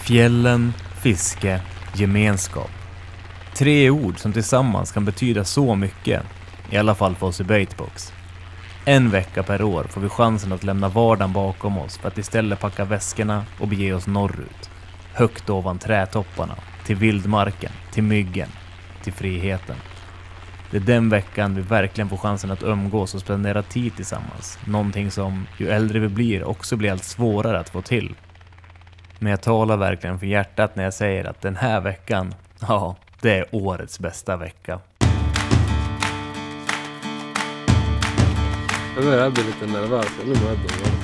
Fjällen, fiske, gemenskap. 3 ord som tillsammans kan betyda så mycket, i alla fall för oss i Baitbox. En vecka per år får vi chansen att lämna vardagen bakom oss för att istället packa väskorna och bege oss norrut. Högt ovan trätopparna, till vildmarken, till myggen, till friheten. Det är den veckan vi verkligen får chansen att umgås och spendera tid tillsammans. Någonting som, ju äldre vi blir, också blir allt svårare att få till. Men jag talar verkligen för hjärtat när jag säger att den här veckan, ja, det är årets bästa vecka. Jag börjar bli lite nervös. Nu mår jag dåligt.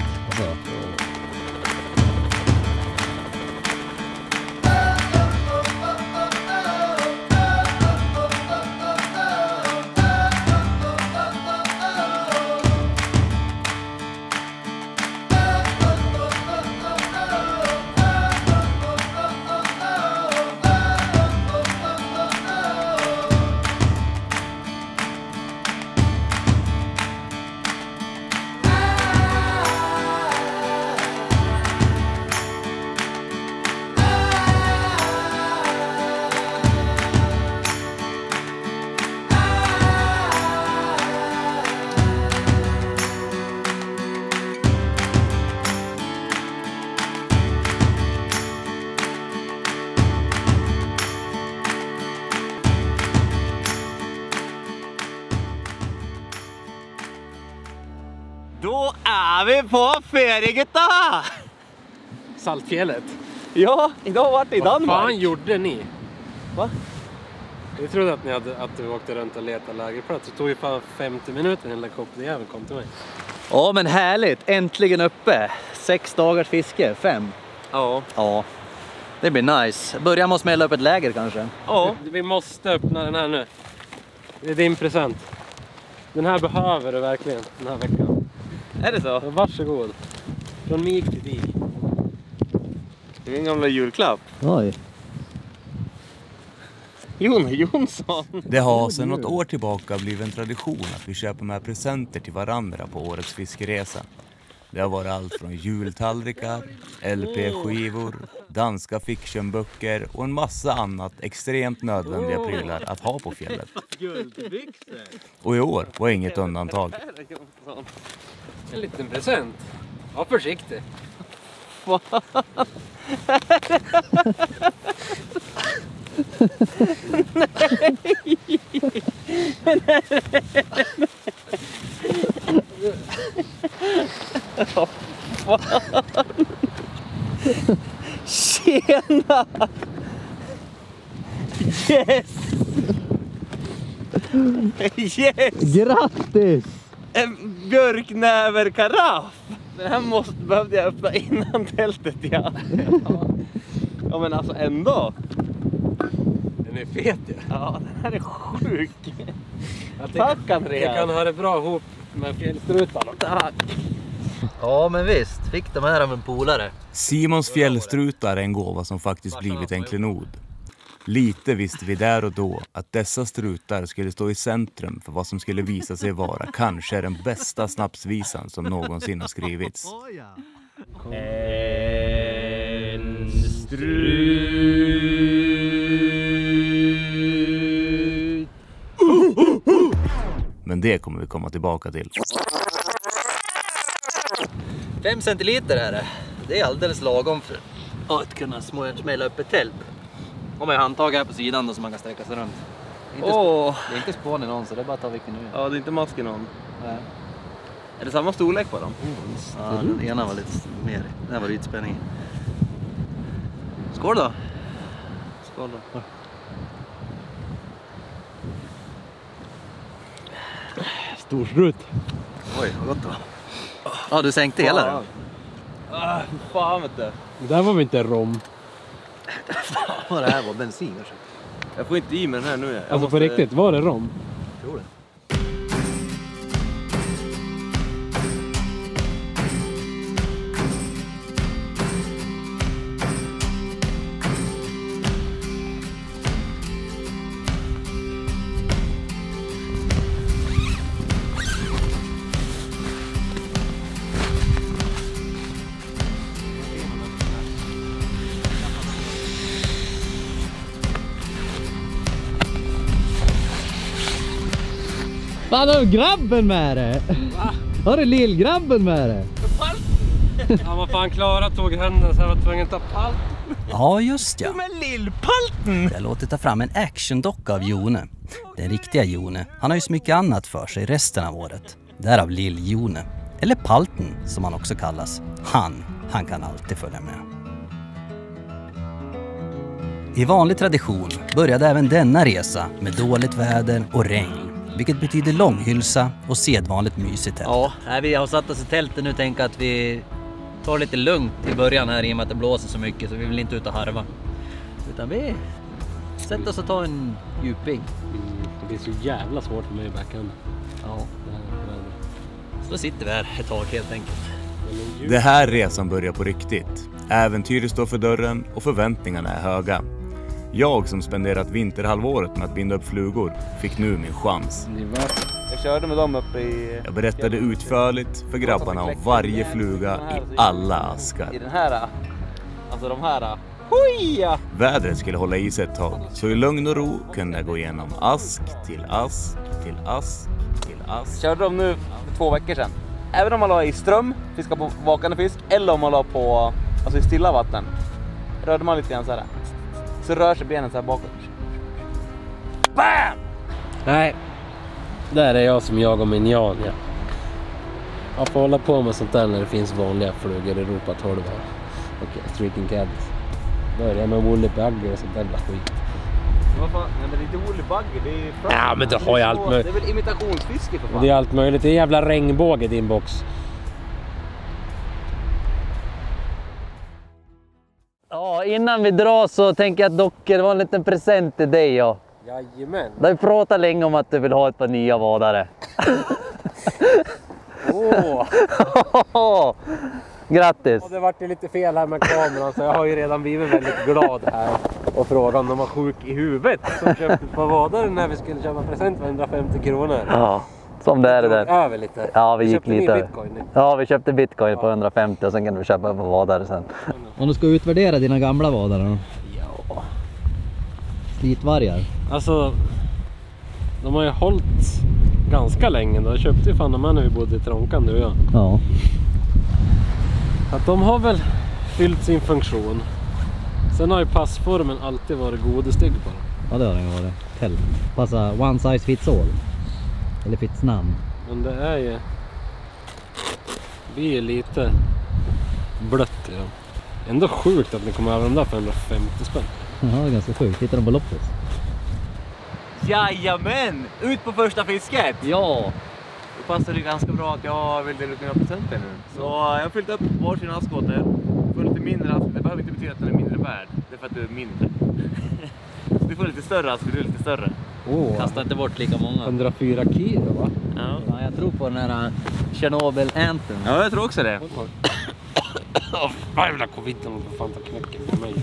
Då är vi på Färjegutta! Saltfjället. Ja, idag vart det i Danmark. Vad fan gjorde ni? Va? Jag trodde att du åkte runt och letade lägerplats. Det tog ju fan 50 minuter när helikopterjäveln kom till mig. Ja, men härligt. Äntligen uppe. 6 dagars fiske. 5. Ja. Ja, det blir nice. Börjar med att smälla upp ett läger kanske. Ja. Vi måste öppna den här nu. Det är din present. Den här behöver du verkligen den här veckan. Är det så? Varsågod. Från mig till dig. Det är en gamla julklapp. Oj. Jon Jonsson. Det har sedan något år tillbaka blivit en tradition att vi köper med presenter till varandra på årets fiskeresa. Det har varit allt från jultallrikar, LP-skivor, danska fictionböcker och en massa annat extremt nödvändiga prylar att ha på fjället. Och i år var inget undantag. En liten present. Var försiktig. Tjena! Yes! Yes! Grattis! En björknäverkaraff! Den här behövde jag öppna innan tältet, ja. Ja, men alltså ändå. Den är fet ju. Ja, den här är sjuk. Tack, Andreas. Jag kan ha det bra ihop med fjällstrutarna. Tack. Ja, men visst. Fick de här av en polare. Simons fjällstrutar är en gåva som faktiskt blivit en klenod. Lite visste vi där och då att dessa strutar skulle stå i centrum för vad som skulle visa sig vara kanske den bästa snapsvisan som någonsin har skrivits. En strut. Men det kommer vi komma tillbaka till. 5 centiliter är det. Det är alldeles lagom för att kunna smälla upp ett tält. Har man ju handtag här på sidan då, så man kan sträcka sig runt. Det är inte spån i någon, så det är bara att ta vilken nu. Ja, det är inte mask i någon. Nej. Är det samma storlek på dem? Ja, den ena var lite mer. Den här var ytspänning. Skål då! Skål då. Storstrut. Oj, vad gott då. Ja, du sänkte hela den. Fan, vet du. Det där var väl inte rom? Vad det här var, bensin kanske. Jag får inte i med den här nu. Alltså på riktigt, var det rom? Jag tror det. Fan, har du grabben med det? Va? Har du lillgrabben med det? Ja, vad fan, Klara tog händerna så jag var tvungen att ta pall. Ja, just ja. Men lillpalten! Jag låter ta fram en actiondocka av Jone. Den riktiga Jone, han har ju så mycket annat för sig resten av året. Därav Lill-Jone. Eller Palten som han också kallas. Han kan alltid följa med. I vanlig tradition började även denna resa med dåligt väder och regn. Vilket betyder långhylsa och sedvanligt mysigt tält. Ja, vi har satt oss i tältet nu och tänker att vi tar lite lugnt i början här i och med att det blåser så mycket så vi vill inte ut och harva. Utan vi sätter oss och tar en djuping. Det blir så jävla svårt för mig i backhand. Ja, så då sitter vi här ett tag helt enkelt. Det här resan börjar på riktigt. Äventyret står för dörren och förväntningarna är höga. Jag som spenderat vinterhalvåret med att binda upp flugor fick nu min chans. Jag körde med dem uppe i... Jag berättade utförligt för grabbarna om varje fluga i alla askar. I den här... Alltså de här... Hoja! Vädret skulle hålla i sig ett tag, så i lugn och ro kunde jag gå igenom ask till ask till ask till ask. Körde de nu för 2 veckor sedan. Även om man la i ström, fiska på vakande fisk, eller om man la på alltså i stilla vatten. Rörde man lite grann så här. Så rör sig benen så här bakåt. BAM! Nej, där är jag som jag och min Jan, ja. Jag får hålla på med sånt där när det finns vanliga flugor i Europa 12 här. Okej, streaking caddies. Börja med woolly bugger och sånt där skit. Vad fan? Nej, men det är inte woolly bugger, det är... Ja, men du har ju allt möjligt. Det är väl imitationsfiske för fan. Det är allt möjligt, det är en jävla regnbåge i din box. Ja, innan vi drar så tänker jag att dockor, det var en liten present till dig. Ja. Jajamän. Du har ju pratat länge om att du vill ha ett par nya vadare. Åh! Grattis! Det vart ju lite fel här med kameran så jag har ju redan blivit väldigt glad här. Och frågan om de var sjuk i huvudet som köpte ett par vadare när vi skulle köpa present för 150 kronor. Ja, som det är det där. Över lite. Ja, vi gick lite över. Bitcoin nu. Ja, vi köpte bitcoin på 150 och sen kan du köpa på vadare sen. Om du ska utvärdera dina gamla vadare då? Ja. Slitvargar? Alltså, de har ju hållit ganska länge då. Jag köpte ju fan de här när vi bodde i Trånkan, du och jag. Ja. Att de har väl fyllt sin funktion. Sen har ju passformen alltid varit godestygg på dem. Ja, det har den varit. Tält. Passa one size fits all. Eller fits none. Men det är ju... Vi är lite blött i dem. Ändå sjukt att ni kommer över de där för 150 spänn. Ja, det är ganska sjukt. Tittar de på loppet? Jajamän! Ut på första fisket! Ja! Då passar det ganska bra att jag vill dela ut mina presenter nu. Så jag har fyllt upp varsin askåter. Får lite mindre ask. Det behöver inte betyda att den är mindre värd. Det är för att du är mindre. Du får lite större ask och du är lite större. Kasta inte bort lika många. 104 kilo, va? Ja. Ja, jag tror på den här Chernobyl Anthem. Ja, jag tror också det. Jävla coviden och fan ta knäcken på mig.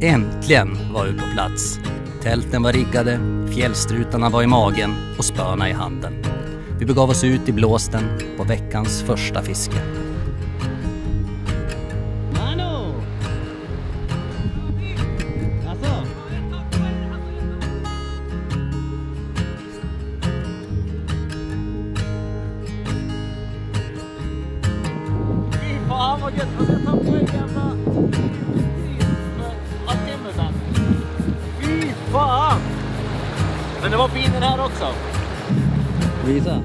Äntligen var vi på plats. Tälten var riggade, fjällstrutarna var i magen och spöna i handen. Vi begav oss ut i blåsten på veckans första fiske. Mano! Alltså? Fy fan vad gött! Jag ska ta på en gamla... Timmer sen. Fy fan! Men det var fin den här också. Visa.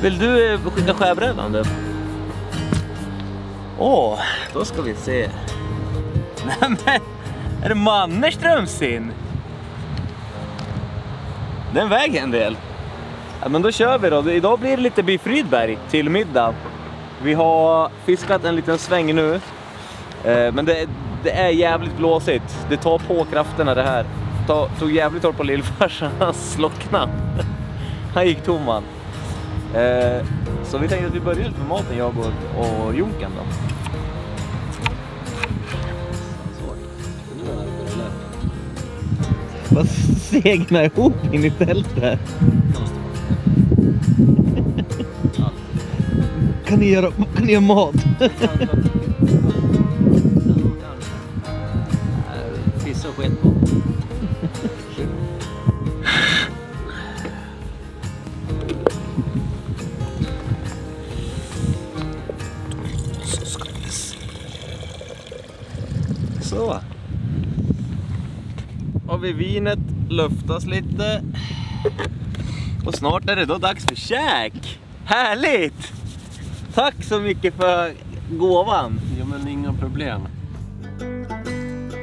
Vill du skicka skärbrädan du? Åh, då ska vi se. Nej men, är det Mannerströmsin? Den väger en del. Ja, men då kör vi då. Idag blir det lite Biff Rydberg till middag. Vi har fiskat en liten sväng nu. Men det är jävligt blåsigt. Det tar på krafterna det här. Tog jävligt hårt på lillfarsan. Han slocknade. Han gick tom han. Så vi tänkte att vi börjar med maten, jag och Jonken då. Vad segna ihop in i tältet. Kan ni göra mat? Fisk och skit på. Så. Har vi vinet luftas lite. Och snart är det då dags för käk. Härligt! Tack så mycket för gåvan. Ja, men inga problem.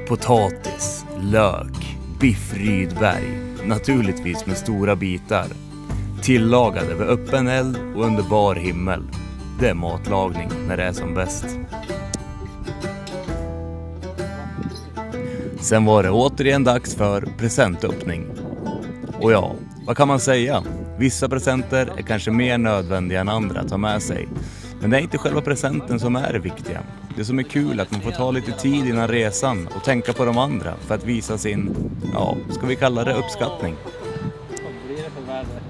Potatis, lök, biff Rydberg, naturligtvis med stora bitar. Tillagade vid öppen eld och under bar himmel. Det är matlagning när det är som bäst. Sen var det återigen dags för presentöppning. Och ja, vad kan man säga? Vissa presenter är kanske mer nödvändiga än andra att ta med sig. Men det är inte själva presenten som är det viktiga. Det som är kul är att man får ta lite tid innan resan och tänka på de andra för att visa sin, ja, ska vi kalla det uppskattning. Vad blir det för väder?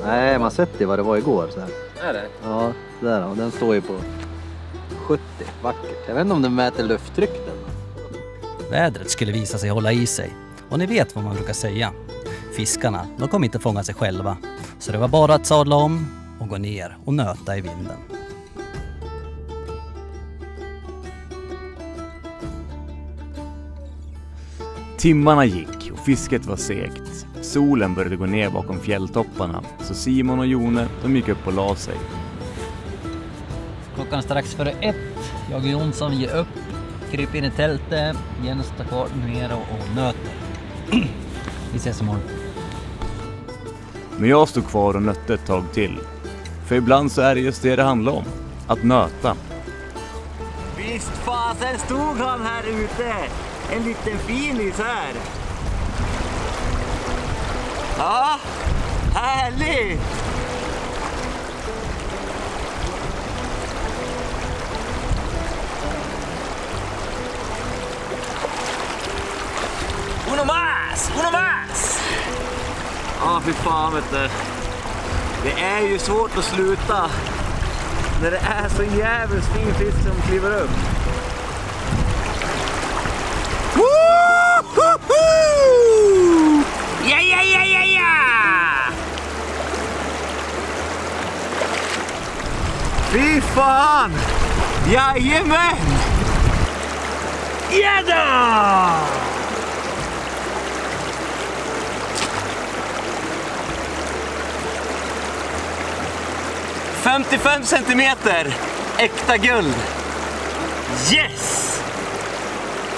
Nej, man sett ju vad det var igår så här. Är det? Ja, där då. Den står ju på 70. Vackert. Jag vet inte om den mäter lufttryck den. Vädret skulle visa sig hålla i sig. Och ni vet vad man brukar säga. Fiskarna, de kommer inte fånga sig själva. Så det var bara att sadla om och gå ner och nöta i vinden. Timmarna gick och fisket var segt. Solen började gå ner bakom fjälltopparna, så Simon och Jone, de gick upp och la sig. Klockan strax före 1. Jag och Jonsson ger upp. Kryper in i tältet. Jens tar kvar nere och nöter. Vi ses imorgon. Men jag stod kvar och nötte ett tag till. För ibland så är det just det handlar om. Att nöta. Visst fasen stod han här ute. En liten finis här. Ja, härligt! Uno más! Uno más! Ja, fy fan vet du. Det är ju svårt att sluta när det är så jävligt fin fisk som kliver upp. Woo-hoo-hoo! Ja, ja, ja, ja, ja! Fy fan! Jajamän! Ja då! 55 centimeter! Äkta guld! Yes!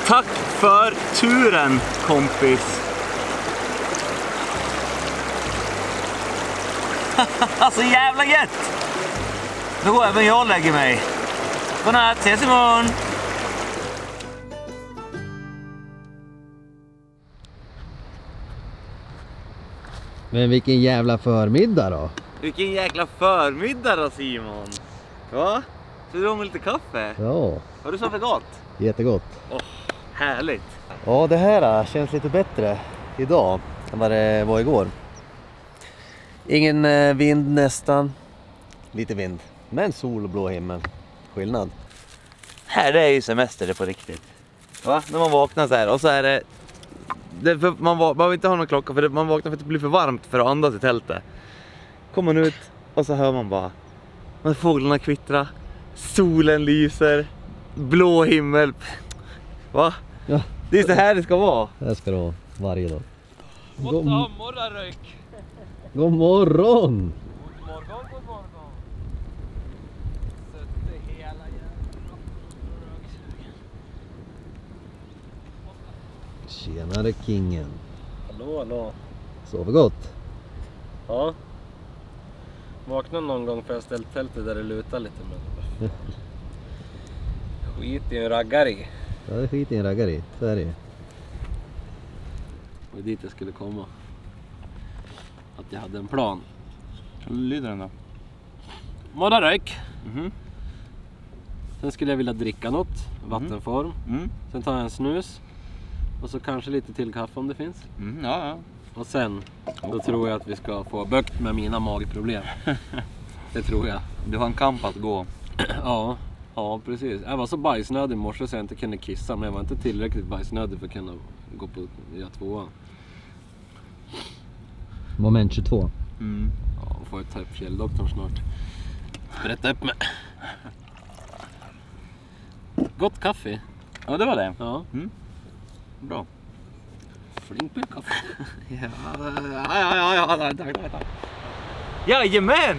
Tack för turen, kompis! Alltså jävla gött! Då går även jag och lägger mig. Godnatt, ses imorgon! Men vilken jävla förmiddag då. Vilken jäkla förmiddag då, Simon! Va? Så du har med lite kaffe? Ja, Har du sovit gott? jättegott. Härligt! Ja, det här känns lite bättre idag än vad det var igår. Ingen vind nästan. Lite vind. Men sol och blå himmel. Skillnad. Här det är ju semester det på riktigt. Va? När man vaknar så här och så är det... man behöver inte ha någon klocka för man vaknar för att det blir för varmt för att andas i tältet. Kommer man ut och så hör man bara... Fåglarna kvittra. Solen lyser. Blå himmel. Va? Ja. Det är så här det ska vara. Det ska det vara varje dag. God morgon, Rök! God morgon! God morgon! Tjenare kingen. Hallå. Sover gott? Ja. Vakna någon gång för jag ställt tältet där det lutar lite. Men... Skit i en raggare. Ja, det är skit i en raggare. Så är det ju. Och dit jag skulle komma. Att jag hade en plan. Kan du lyda den då? morgonrök. Mhm. Sen skulle jag vilja dricka något, vattenform. Mm. Sen tar jag en snus. Och så kanske lite till kaffe om det finns. Mm, ja. Och sen, då tror jag att vi ska få bukt med mina magproblem. Det tror jag. Du har en kamp att gå. Ja, precis. Jag var så bajsnödig i morse så jag inte kunde kissa. Men jag var inte tillräckligt bajsnödig för att kunna gå på tvåan. Moment 22. Mm. Ja, får jag ta upp fjälldoktorn snart. Berätta upp mig. Gott kaffe. Ja, det var det. Ja. Bra. Flink med kaffe. Tack. Jajamän!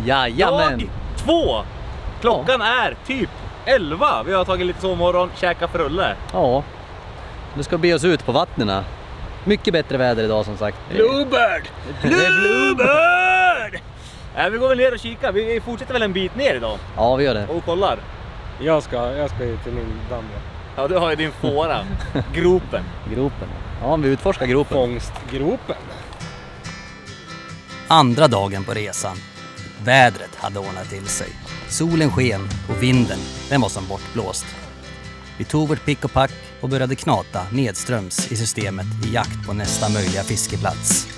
Jajamän! Dag 2! Klockan är typ 11. Vi har tagit lite sovmorgon, käkat frulle. Ja. Nu ska vi be oss ut på vattnena. Mycket bättre väder idag som sagt. Bluebird! Bluebird! Vi går väl ner och kikar. Vi fortsätter väl en bit ner idag Ja, vi gör det. och kollar. Jag ska ju till min damm. Ja, du har ju din fåra. Gropen. Gropen. Ja, vi utforskar gropen. Fångstgropen. Andra dagen på resan. Vädret hade ordnat till sig. Solen sken och vinden, den var som bortblåst. Vi tog vårt pick och pack och började knata nedströms i systemet i jakt på nästa möjliga fiskeplats.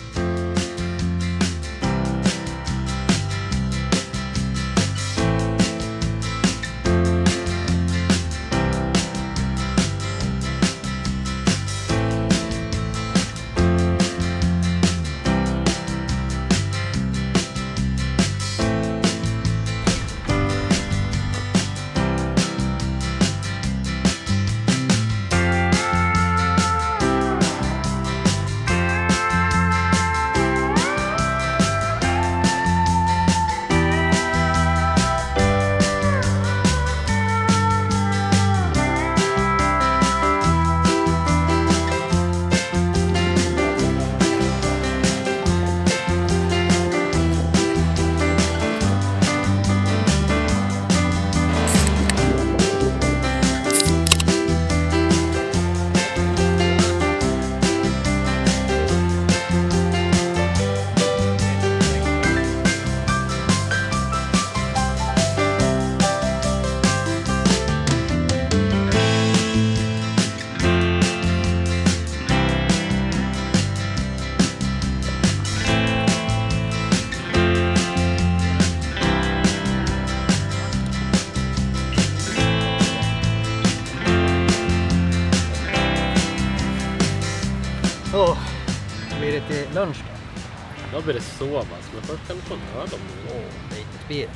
Blir det till lunch då? Då blir det sovas, men först kan du få en öl om du vill. Lite spir.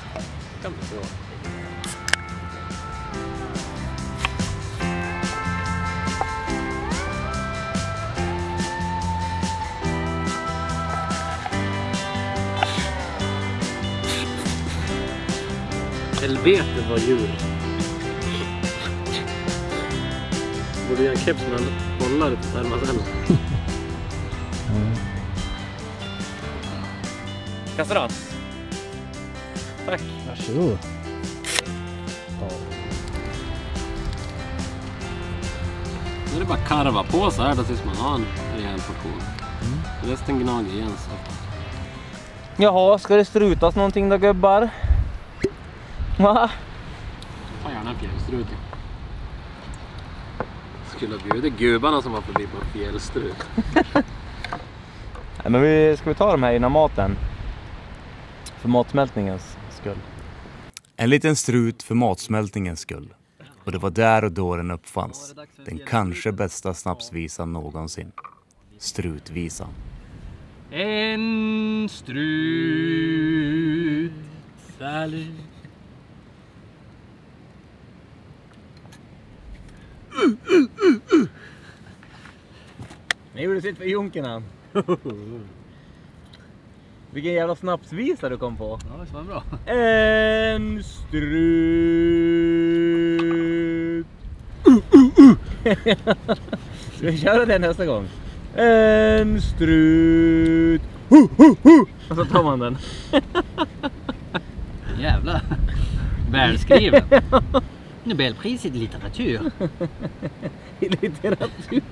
Kan du få. Helvete vad djur. Borde göra en keps med en bollare till termacellen. Kastar han? Tack. Varsågod. Nu är det bara karva på så här då tills man har en rejäl portion. Resten gnager igen så. Jaha, ska det strutas någonting då gubbar? Va? Ta gärna en fjällstrut. Skulle ha bjudit gubbarna som var förbi på en fjällstrut. Nej, men ska vi ta de här innan maten? För matsmältningens skull. En liten strut för matsmältningens skull. Och det var där och då den uppfanns. Den kanske bästa snapsvisan någonsin. Strutvisan. En strut. Salut. Nej, gjorde du sitt för junkerna? Vilken jävla snapsvisa du kom på. Ja, det var bra. En strut. Ska vi köra den nästa gång? En strut. Och så tar man den. Jävlar. Välskriven. Nobelpriset i litteratur. I litteratur.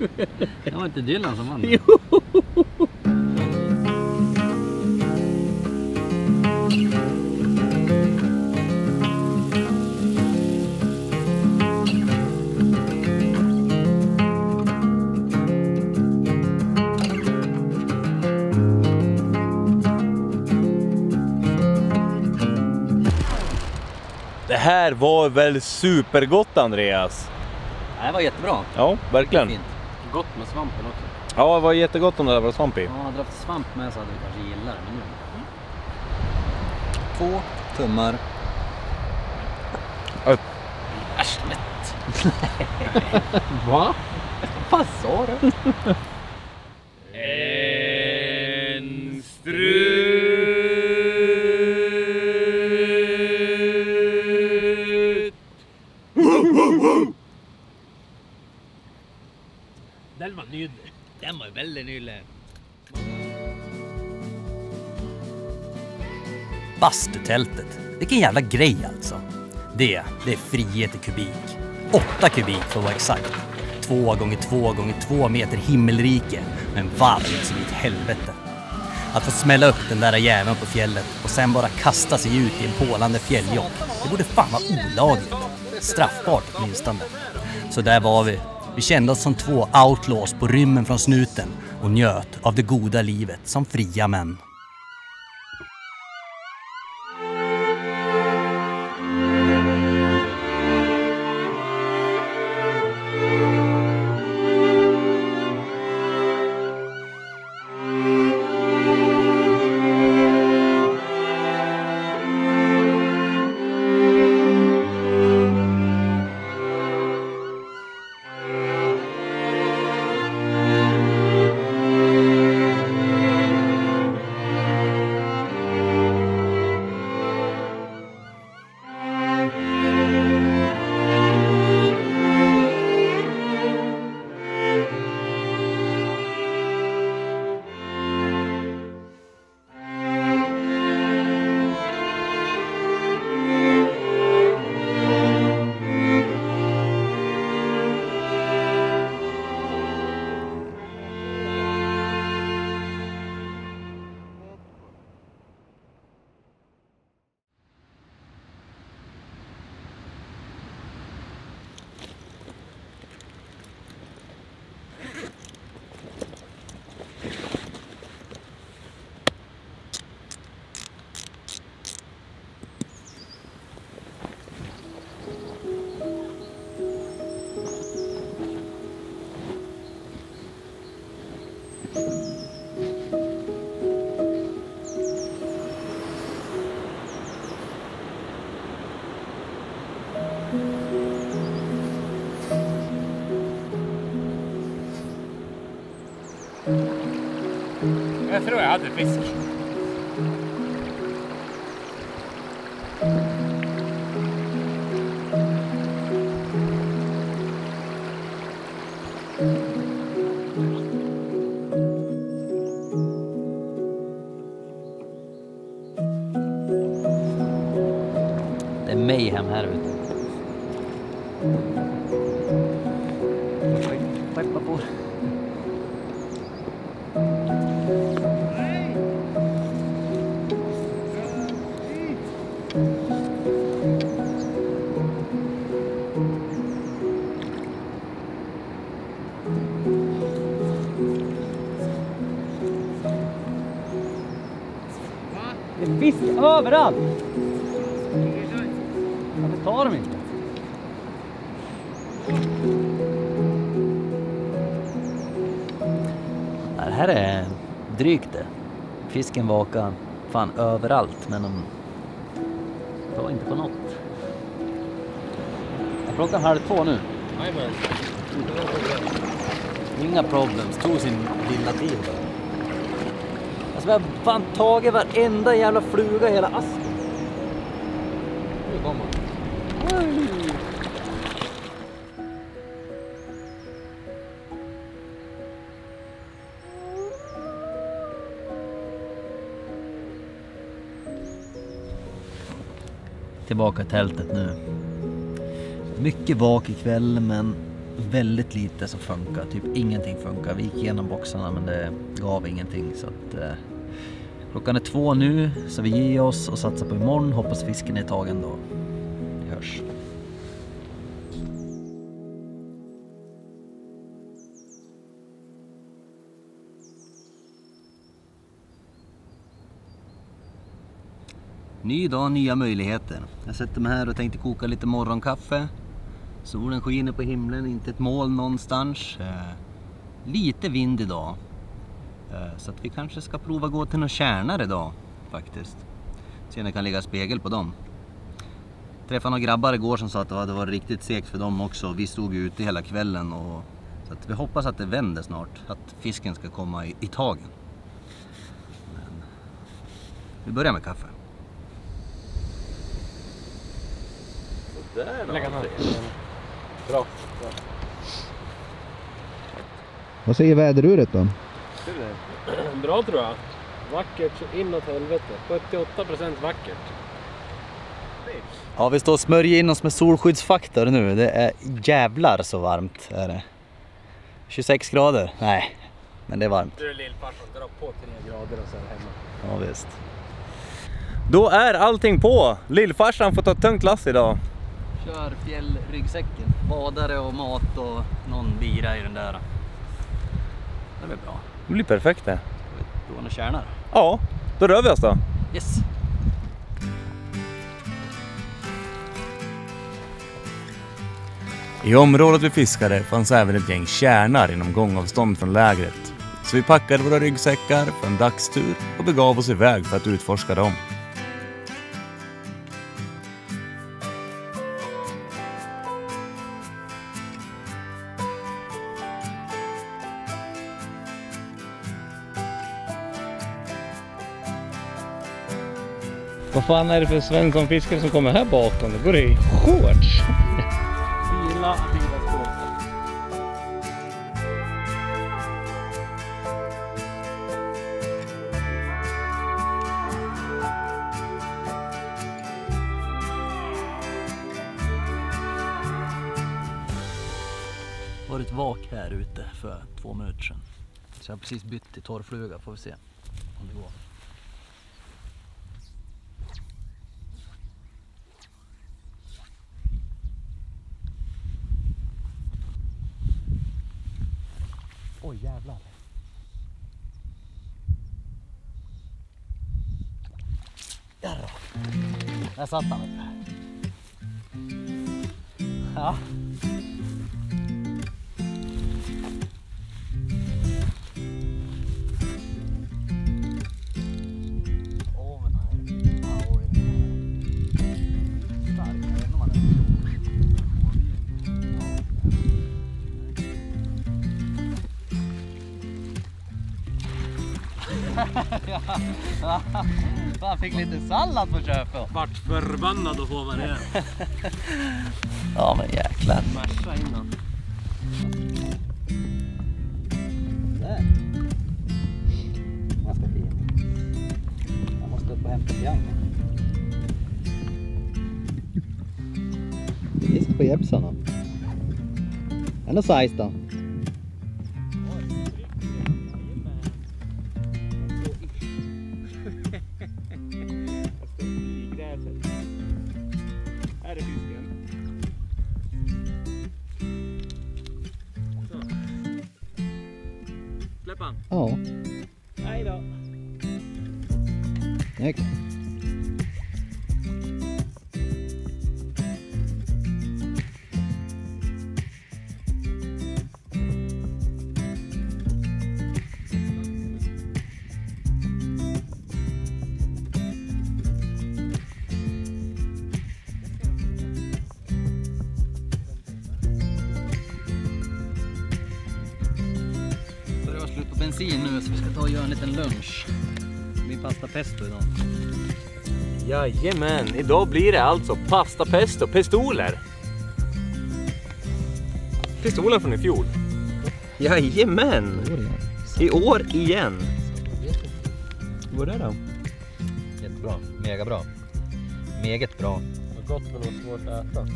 Det var inte Dylan som vann. Jo. här var väl supergott, Andreas? Det var jättebra. Ja, verkligen. Fint. Gott med svampen också. Ja, det var jättegott om det där var svamp i. Ja, hade du haft svamp med så hade vi kanske gillat det. Men nu. 2 tummar. Arslet. Va? Vad sa du? En strut. Den var nydlig. Den var väldigt nylig. Bastutältet. Vilken jävla grej alltså. Det är frihet i kubik. 8 kubik för att vara exakt. 2 gånger 2 gånger 2 meter himmelrike. Men varmt som ett helvete. Att få smälla upp den där jäveln på fjället och sen bara kasta sig ut i en pålande fjälljock. Det borde fan vara olagligt. Straffbart åtminstone. Så där var vi. Vi kände oss som 2 outlaws på rymmen från snuten och njöt av det goda livet som fria män. Jag tror jag hade fisk. Det är mayhem här ute. Skeppa på. Det är fisk överallt! Varför tar de inte? Det här är drygt det. Fisken vakar fan överallt, men de tar inte på något. Jag plockar 1:30 nu. Inga problems, tog sin lilla tid. Alltså jag har fan tagit varenda jävla fluga i hela asken. Nu kommer han. Tillbaka i tältet nu. Mycket vak ikväll, men väldigt lite som funkar. Typ ingenting funkar. Vi gick igenom boxarna, men det gav ingenting. Så att, klockan är 2 nu, så vi ger oss och satsar på imorgon. Hoppas fisken är tagen då. Vi hörs. Ny dag, nya möjligheter. Jag sätter mig här och tänkte koka lite morgonkaffe. Solen skiner på himlen, inte ett moln någonstans. Lite vind idag. Så att vi kanske ska prova gå till några kärnar idag faktiskt. Se om det kan ligga spegel på dem. Träffade några grabbar igår som sa att det hade varit riktigt segt för dem också. Vi stod ute hela kvällen och så att vi hoppas att det vänder snart. Att fisken ska komma i tagen. Men vi börjar med kaffe. Där då. Bra. Vad säger väderuret då? Bra tror jag. Vackert så inåt helvete. 78% vackert. Ja, vi står och smörjer in oss med solskyddsfaktor nu. Det är jävlar så varmt är det. 26 grader? Nej, men det är varmt. Du är lillfarsan, dra på 3 grader och så är det hemma. Ja, visst. Då är allting på. Lillfarsan får ta ett tungt lass idag. Kör fjällryggsäcken. Badare och mat och någon bira i den där. Det blir bra. Det blir perfekt det. Ska vi prova några kärnar? Ja, då rör vi oss då. Yes. I området vi fiskade fanns även ett gäng kärnar inom gångavstånd från lägret. Så vi packade våra ryggsäckar för en dagstur och begav oss iväg för att utforska dem. Vad fan är det för Svensson fiskare som kommer här bakom? Det går i shorts. Fila Adidas. Var ett vak här ute för 2 minuter sedan. Så jag har precis bytt till torrfluga, får vi se om det går. Oj jävlar. Jarra. Där satt han. Ja. Fan, fick lite sallad på köpet. Vart förbannad att få vad det är. Ja men jäklar. Märsa innan. Där. Ganska fin. Jag måste upp och hämta triangeln. Fisk på Jeppsarna. Ändå size då. Här är fisken. Så. Släpp han. Ja. Hej då. Snyggt. Det var slut på bensin nu så vi ska ta och göra en liten lunch. Det blir pasta pesto idag. Jajamän, idag blir det alltså pasta pesto, pistoler. Pistolen från i fjol. Jajamän, i år igen. Vad är det då? Jättebra, mega bra. Meget bra. Vad gott men vad svårt att äta.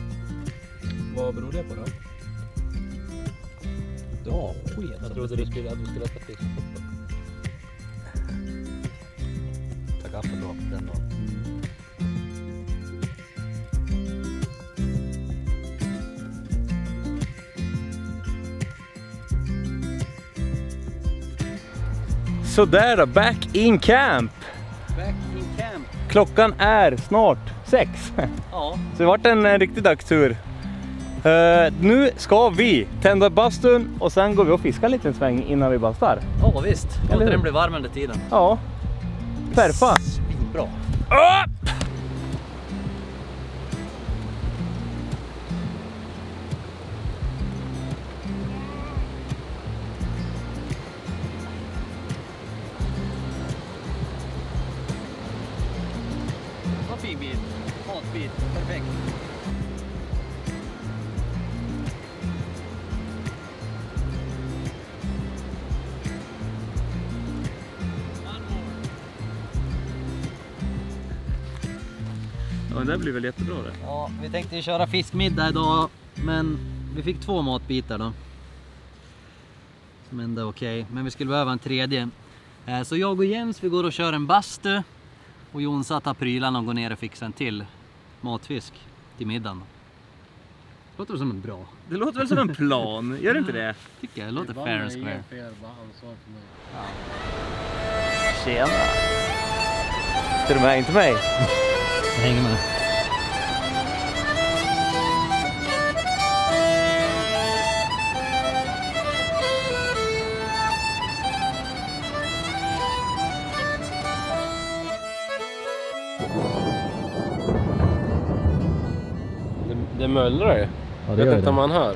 Vad beror det på då? Ja, Jag trodde du skulle äta fisk. Ta kaffen bra den då. Så där då, back in camp. Back in camp. klockan är snart 6. Ja. Så det vart en riktig dagstur. Nu ska vi tända bastun och sen går vi och fiskar lite en sväng innan vi bastar. Ja visst, Eller hur? den blir varm under tiden. Ja, perfekt. Bra. Vad fin bit. Matbit. Perfekt. Ja, det blir väl jättebra det. Ja, vi tänkte ju köra fiskmiddag idag, men vi fick 2 matbitar då. Som ändå är okej, men vi skulle behöva en tredje. Så jag och Jens, vi går och kör en bastu. Och Jonsa tar prylarna och går ner och fixar en till matfisk till middagen. Låter det som en bra? Det låter väl som en plan, gör det inte det? Tycker jag, det låter fair and square. Tjena! Ska du med? Inte mig? Jag hänger med. Det möllrar ju. Ja, Jag vet inte om man hör.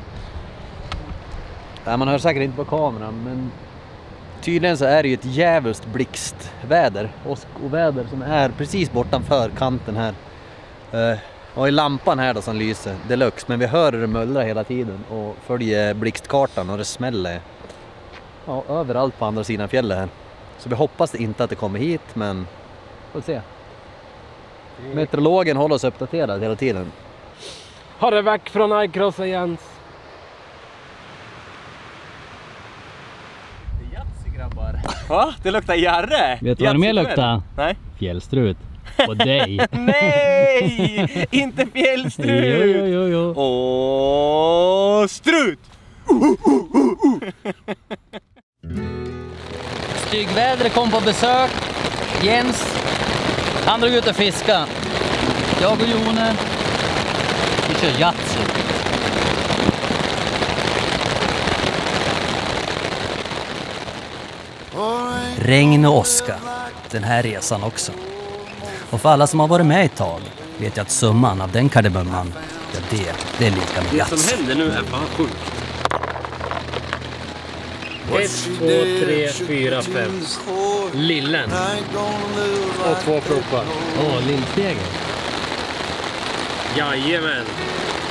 Nej, man hör säkert inte på kameran, men tydligen så är det ju ett jävligt blixtväder. Åskoväder som är precis bortanför kanten här. Och i lampan här då som lyser deluxe, men vi hör det mullra hela tiden och följer blixtkartan och det smäller överallt på andra sidan fjället här. Så vi hoppas inte att det kommer hit, men får se. Meteorologen håller oss uppdaterad hela tiden. Har det väck från iCross Jens. Det är jatsi grabbar. Va? Det luktar jarre. Vet du vad det mer luktar? Nej. Fjällstrut. Och dig. Nej! Inte fjällstrut! Jo. Åh, strut! Stygvädret kom på besök. Jens, han drog ut och fiska. Jag och Jone, vi kör jatsi. Regn och åska, den här resan också. Och för alla som har varit med ett tag vet jag att summan av den kardemumman, ja det är lika med Det jazz. som händer nu är fan sjukt. 1, 2, 3, 4, 5. Lillen. Och 2 ploppar. Lillstegen. Jajamän.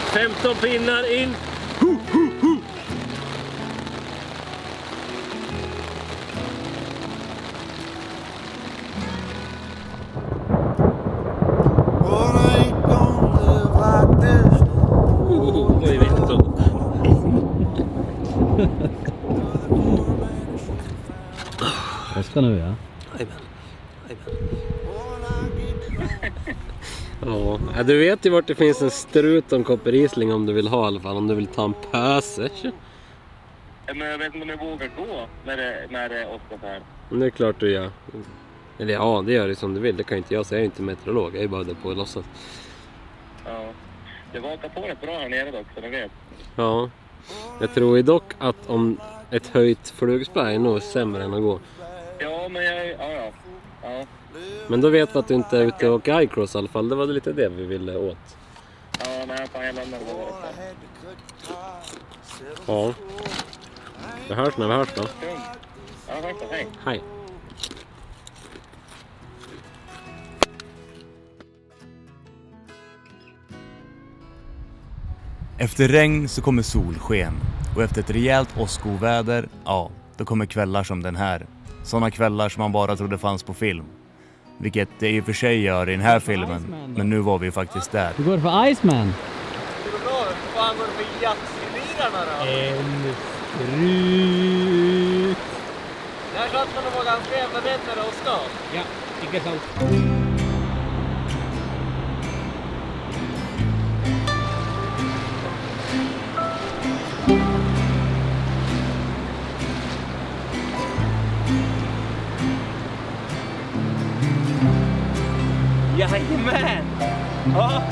15 pinnar in. Oj, vet inte. Rösta nu, ja. Ja, du vet ju vart det finns en strut och en kopp Riesling om du vill ha i alla fall. Om du vill ta en pöse. Men jag vet inte om jag vågar gå när det är åska här. Det är klart du gör. Eller ja, det gör det som du vill. Det kan inte jag säga. Jag är inte meteorolog. Jag är bara där på att låtsas. Ja. Jag vakar på rätt bra här nere dock, så ni vet. Ja. Jag tror ju dock att om ett höjt flugspray är nog sämre än att gå. Ja, men ja. Men då vet vi att du inte är ute och åker iCross i alla fall. Det var lite det vi ville åt. Ja, nej, fan jag lämnar det där. Ja. Vi hörs när vi hörs då. Ja, hörs då. Hej. Hej. Efter regn så kommer solsken. Och efter ett rejält åskoväder, ja, då kommer kvällar som den här. Sådana kvällar som man bara trodde fanns på film. Vilket det i och för sig gör i den här filmen. Men nu var vi ju faktiskt där. Hur går det för Iceman? Det går bra. Vad fan går det för jatsi-lirarna då? En strut. Där satt man och var ganska jävla rädd när det åskade. Ja, inte sant. Jajamän! Ja.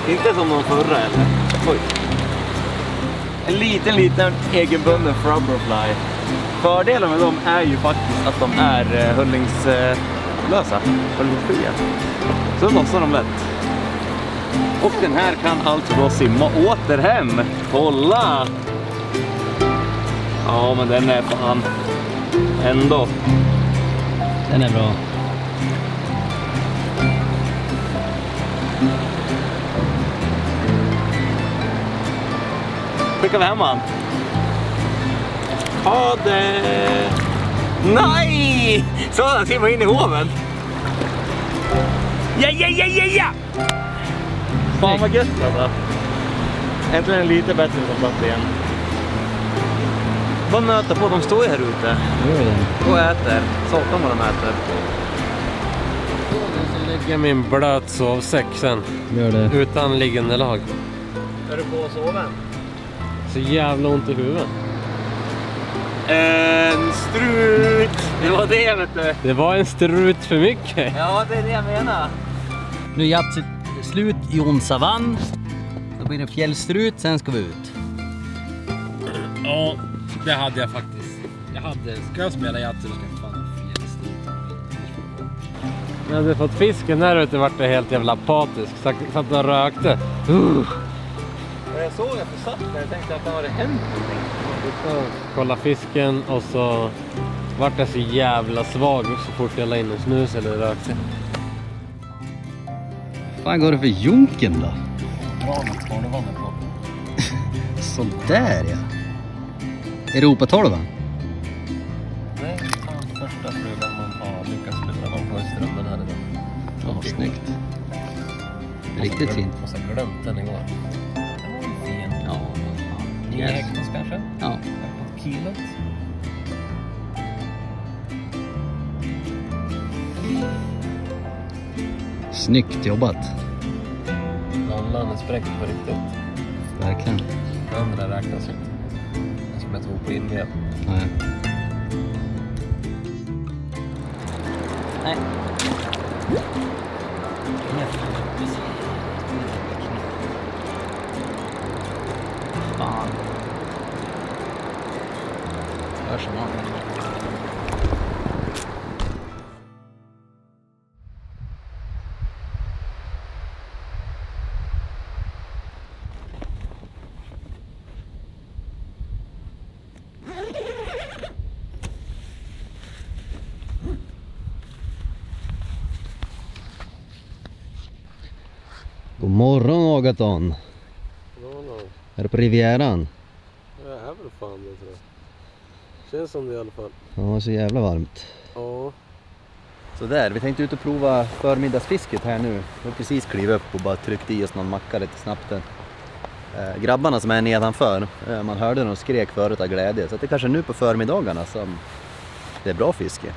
Inte som någon förra eller? Oj. En liten egenbunden Frubberfly. Fördelen med dem är ju faktiskt att de är höllningslösa. Höllningsfria. Så lossar de lätt. Och den här kan alltså då simma åter hem. Kolla! Ja, men den är fan ändå. Den är bra. Skickar vi hem han. Ha det! Nej! Så han simmar in i hoven. Ja! Fan vad gött alltså. Äntligen lite bättre än plats igen. Bara nöta på, de står ju här ute. Och äter. Satan vad de äter. Jag lägger min blöt sovsäck sen. Gör det. Utan liggande lag. Är du på soven? Så jävla ont i huvudet. En strut! Det var det vet du. Det var en strut för mycket. Ja, det är det jag menar. Nu är jatset slut i Onsavann. Då blir det fjällstrut, sen ska vi ut. Ja, det hade jag faktiskt. Ska jag spela jatset så ska jag fan fjällstrut. Jag hade fått fisken där ute vart det helt jävla apatisk. Satt och rökte. Jag såg att du satt där och tänkte att det hade hänt någonting. Kolla fisken och så vart jag så jävla svag så fort jag la in en snus eller rökte. Vad går det för junken då? Torvandet på. Sådär ja. Europa 12 va? Nej, det är första flugan man har lyckats lura någon på i strömmen här idag. Ja, snyggt. Riktigt fint. Och så glömt den igår. Fin. Ja. 9 hektos kanske? Ja. På kilot. Snyggt jobbat. Nollan är spräckt på riktigt. Verkligen. Den andra räknas inte. Den som jag tog på inled. Nej. Nej. Fan. Gör som man. God morgon Agaton. Är du på Rivieran? Jag är väl fan det tror jag. Känns som det i alla fall. Ja, så jävla varmt. Ja. Så där, vi tänkte ut och prova förmiddagsfisket här nu. Vi har precis klivit upp och bara tryckt i oss någon macka lite snabbt. Grabbarna som är nedanför, man hörde dem skrek förut av glädje. Så att det kanske är nu på förmiddagarna som det är bra fiske.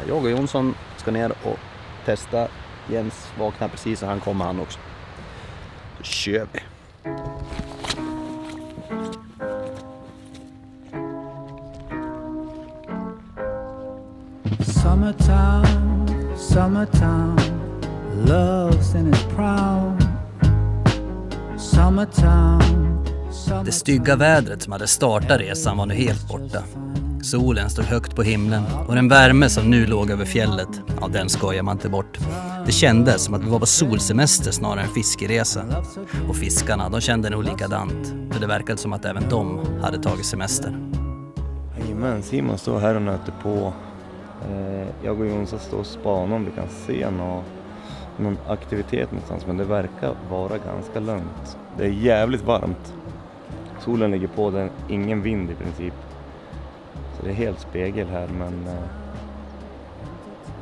Jag och Jonsson ska ner och testa. Jens vaknar precis och han kommer han också. Så kör vi. Summertown, love's in its proud. Summertown. Det stygga vädret som hade startat resan var nu helt borta. Solen stod högt på himlen och den värme som nu låg över fjället, ja den skojar man inte bort. Det kändes som att vi var på solsemester snarare än fiskeresa. Och fiskarna, de kände nog likadant. För det verkade som att även de hade tagit semester. Jajamän, Simon står här och nöter på. Jag och Jonsson står och spanar om vi kan se någon aktivitet någonstans. Men det verkar vara ganska lugnt. Det är jävligt varmt. Solen ligger på, den ingen vind i princip. Så det är helt spegel här, men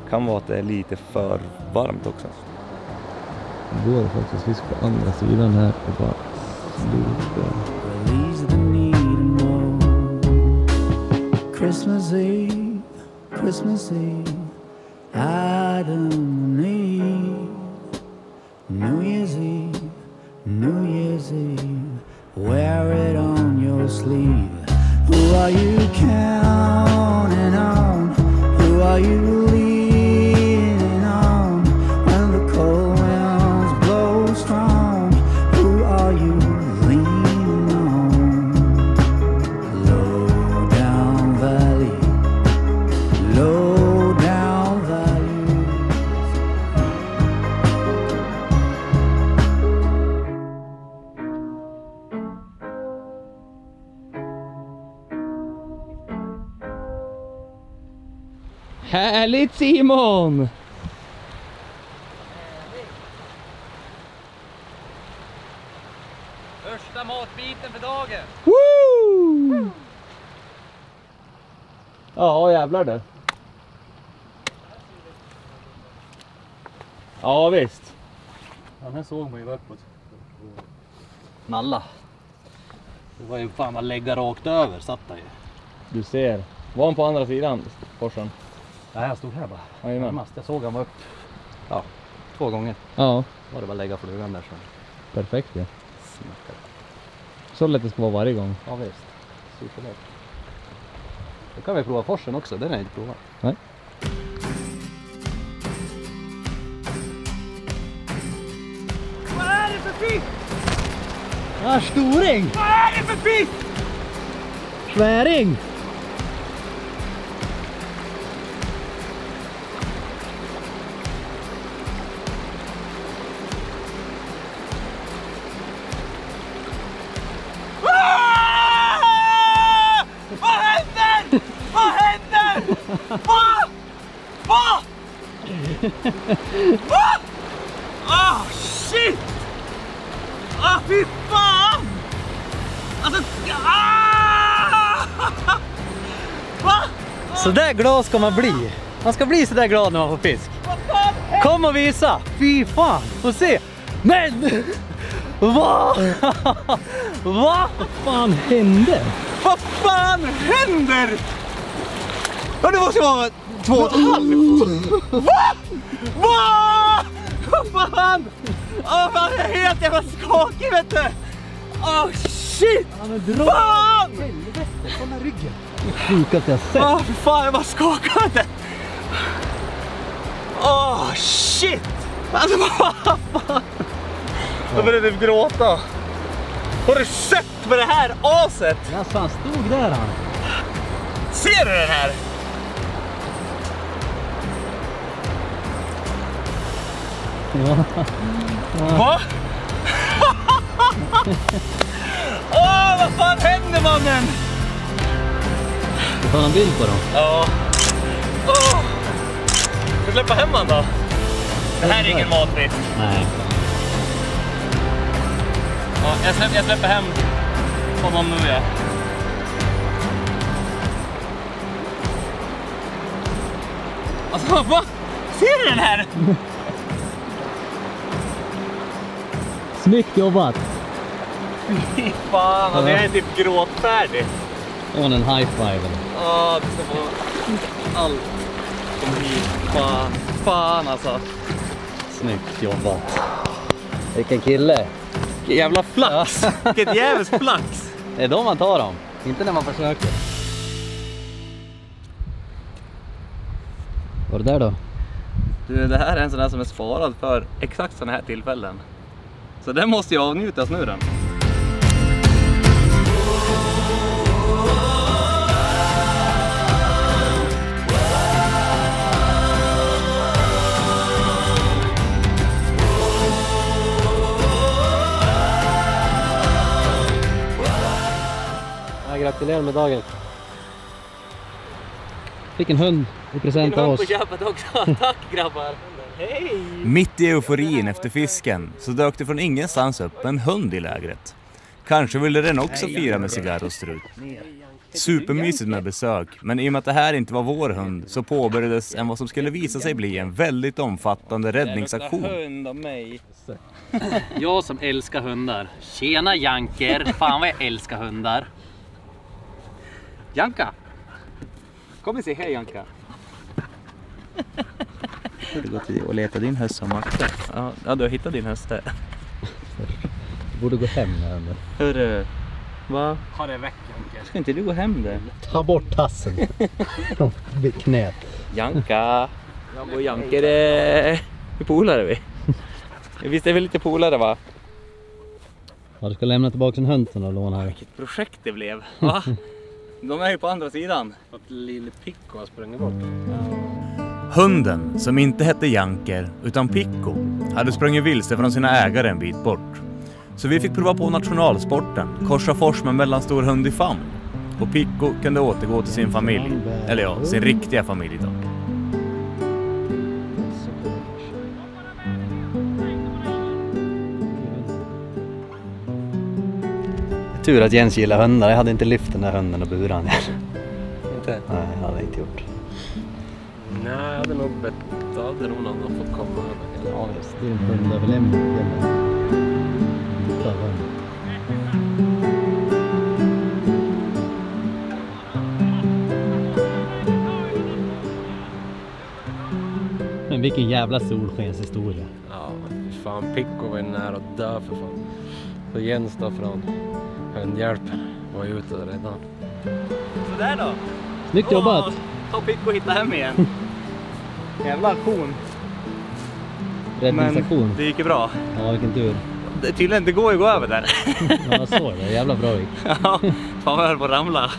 kan vara att det är lite för varmt också. Det går faktiskt fisk på andra sidan här och bara sluta. Christmas Eve, Christmas Eve, Adam and Eve. New Year's Eve, New Year's Eve, wear it on your sleeve. Who are you counting on? Who are you leaning on? When the cold winds blow strong, who are you leaning on? Low down valley, low down valley. Härligt Simon! Första matbiten för dagen. Woo! Ja jävlar det. Ja visst. Den här såg man ju uppåt. Nalla. Det var ju fan att lägga rakt över, satt där ju. Du ser. Var han på andra sidan forsen? Nej, jag stod här bara. Jajamän. Jag såg han var upp. Ja, 2 gånger. Ja. Var det bara att lägga flugan där så. Perfekt ja. Smackar. Så lätt det ska vara varje gång. Ja visst. Superlätt. Då kan vi prova forsen också, den har jag inte provat. Nej. Vad är det för fisk? Ja, storing! Vad är det för fisk? Sväring! Vad händer? Vad händer? Vad? Vad? Vad? Ah, shit! Ah, fy fan! Alltså, Va? Så där glad ska man bli. Man ska bli så där glad när man får fisk. Kom och visa! Fy fan! Få se! Men! Vad? Vad fan hände? Vad fan händer? Ja, det måste vara 2,5. Va? Va? Vad fan? Åh, fan, jag är helt jävla skakig, vet du. Åh, shit! Fan! Helvete, kolla ryggen. Det sjukaste jag sett. Åh, för fan, jag var skakad. Åh, shit! Alltså, vad fan? Jag började typ gråta. Har du sett med det här aset? Ja, fan stod där han. Ser du den här? Ja. Va? Åh, vad fan händer, mannen? Du tar en bild på dem. Ja. Åh. Ska vi släppa hem han då? Det här är ingen matbit. Nej. Ja, jag släpper hem honom nu, ja. Alltså, vad? Ser du den här? Snyggt jobbat. Fy fan, alltså, jag är typ gråtfärdig. Det var en high five. Ja, det ska vara allt som hit. Fan alltså. Snyggt jobbat. Vilken kille. Vilken jävla flax. Vilket jävels flax. Det är då man tar dem. Inte när man försöker. Vad är det där då? Du, det här är en sån här som är sparad för exakt såna här tillfällen. Så den måste ju avnjutas nu den. Gratulerar med dagen. Fick en hund i present av oss. På köpet också. Tack grabbar. Hej! Mitt i euforin efter fisken så dök det från ingenstans upp en hund i lägret. Kanske ville den också fira med cigarr och strut. Supermysigt med besök, men i och med att det här inte var vår hund så påbörjades en vad som skulle visa sig bli en väldigt omfattande räddningsaktion. Hund av mig. Jag som älskar hundar. Tjena Janker, fan vad jag älskar hundar. Janka! Kom och säg hej, Janka. Du går till och letar din höst som Macke. Ja, du har hittat din höst där. Du borde gå hem här nu. Hörru, va? Ha det väck, Janke. Ska inte du gå hem där? Ta bort tassen. Vid knät. Janka. Jag och Janke, vi polare vi. Visst är vi lite polare va? Ja, du ska lämna tillbaka en hönsen och låna här. Vilket projekt det blev. Va? De är ju på andra sidan. Att lille Picco har sprungit bort. Hunden, som inte hette Janker utan Picco, hade sprungit vilse från sina ägare en bit bort. Så vi fick prova på nationalsporten, korsa fors med mellanstor hund i famn. Och Picco kunde återgå till sin familj. Eller ja, sin riktiga familj då. Tur att Jens gillar hundar. Jag hade inte lyft den där hunden och buran. Inte? Nej, jag hade inte gjort. Nej, jag hade nog bett. Då hade nog någon fått komma över. Ja, just det. Det är en hundöverlämning. Men vilken jävla solskenshistoria. Ja, fan, Picco var ju nära att dö för fan. Så Jens då från hundhjälpen var ute och räddade. Sådär då. Snyggt jobbat. Ta Picco och hitta hem igen. Jävla aktion. Räddningsaktion. Men det gick ju bra. Ja, vilken tur. Det tydligen inte går ju att gå över där. Ja, så är det. Jävla bra gick. Ja, fan vad jag höll på att ramla.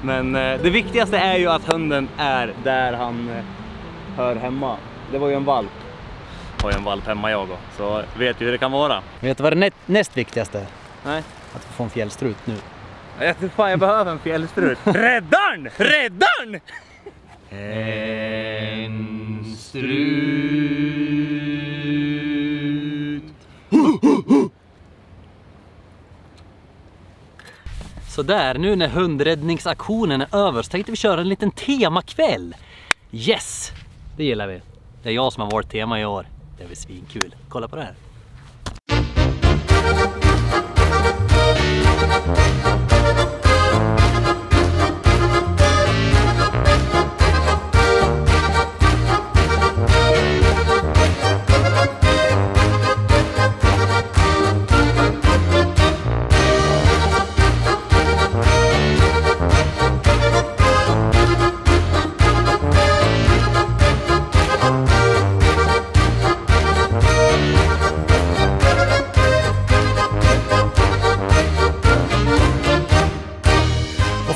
Men det viktigaste är ju att hunden är där han hör hemma. Det var ju en valp. Jag har ju en valp hemma jag också, så vet ju hur det kan vara. Vet du vad det näst viktigaste är? Nej. Att få en fjällstrut nu. Jag tror fan jag behöver en fjällstrut. Räddarn! Räddarn! En strut. Så där, nu när hundräddningsaktionen är över så tänkte vi köra en liten temakväll. Yes! Det gillar vi. Det är jag som har varit tema i år. Det är väl svinkul. Kolla på det här.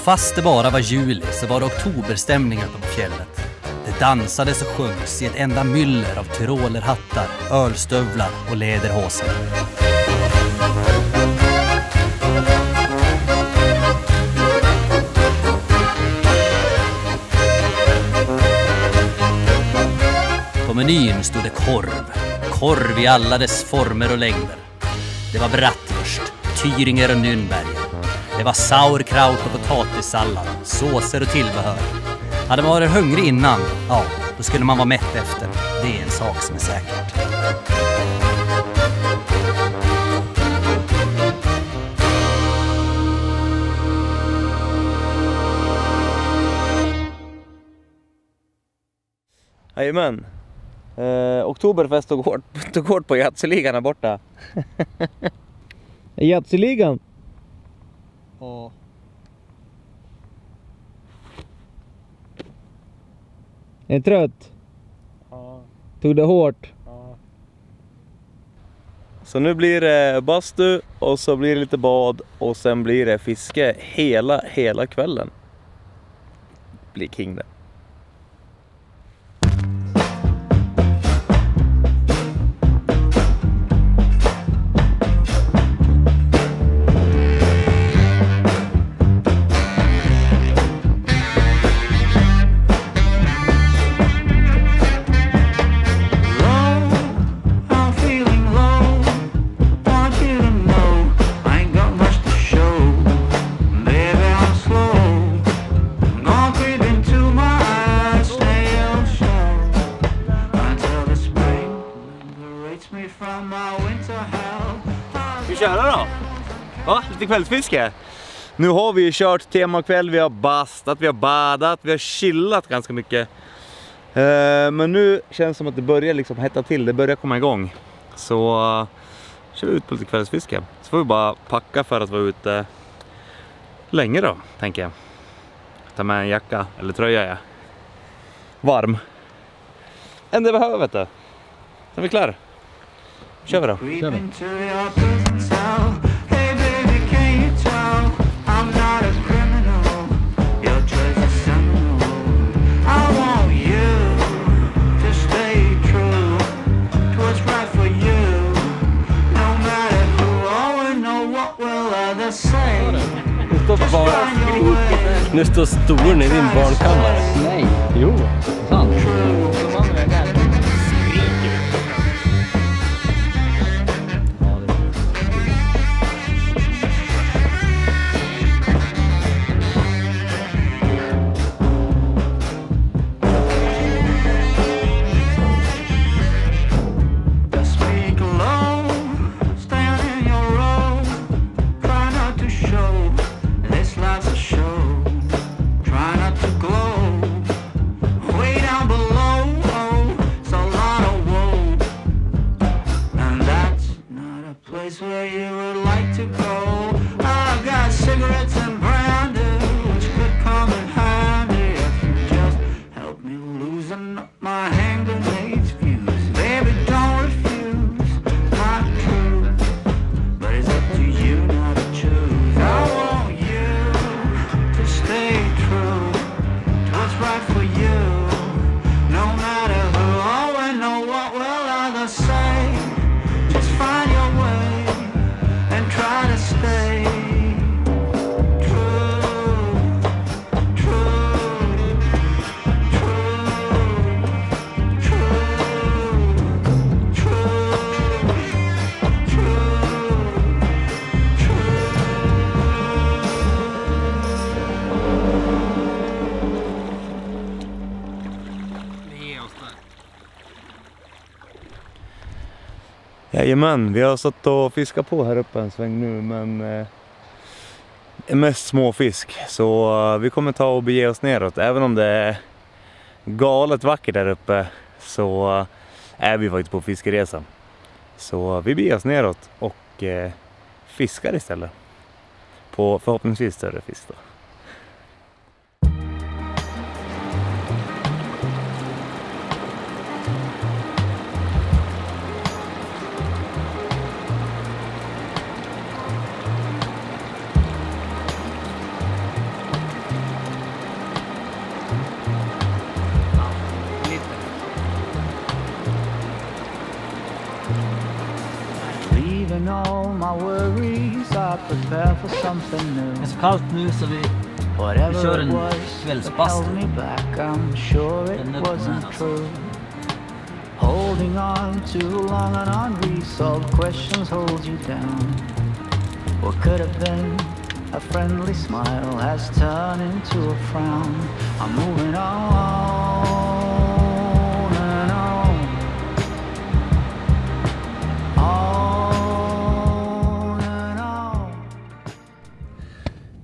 Fast det bara var juli så var det oktoberstämning uppe på fjället. Det dansades och sjöngs i ett enda myller av tyrolerhattar, ölstövlar och lederhåsar. På menyn stod det korv. Korv i alla dess former och längder. Det var bratwurst, Thüringer och Nürnberger. Det var sauerkraut och potatissallad, såser och tillbehör. Hade man varit hungrig innan, ja, då skulle man vara mätt efter. Det är en sak som är säkert. Jajamän. Oktoberfest tog hårt på Jatseligan här borta. Jatseligan? Ja. Är trött? Ja. Tog det hårt? Ja. Så nu blir det bastu och så blir det lite bad och sen blir det fiske hela kvällen. Blir king det. Ska vi köra då? Ja, lite kvällsfiske. Nu har vi kört temakväll, vi har bastat, vi har badat, vi har chillat ganska mycket. Men nu känns det som att det börjar liksom hetta till, det börjar komma igång. Så kör vi ut på lite kvällsfiske. Så får vi bara packa för att vara ute länge då, tänker jag. Ta med en jacka eller tröja, ja. Varm. En det behöver, vet du. Så är vi klara. Kör vi då. Kör vi. Hey baby, can you tell I'm not a criminal? Your choice is seminal. I want you to stay true to what's right for you. No matter who or know what will others say. Nu står stolen i din barnkammare. Nej. Jo, sant. Where you would like to go. I've got cigarettes and brandy, which could come in handy if you just help me loosen up my hand grenades fuse. Baby, don't refuse my truth, but it's up to you now to choose. I want you to stay true to what's right for you, no matter who or know what will others say. Just find your way. Try to stay true, true, true, true, true, Jajamän, vi har satt och fiskat på här uppe en sväng nu, men är mest små fisk. Så vi kommer ta och bege oss neråt. Även om det är galet vackert där uppe så är vi faktiskt på fiskeresa. Så vi beger oss neråt och fiskar istället. På förhoppningsvis större fisk då. Leaving all my worries, I prepare for something new. Det är så kallt nu så vi Whatever kör it en was kvällspass. that held me back, I'm sure it wasn't true. Holding on too long and unresolved questions hold you down. What could have been a friendly smile has turned into a frown. I'm moving on and on, on and on.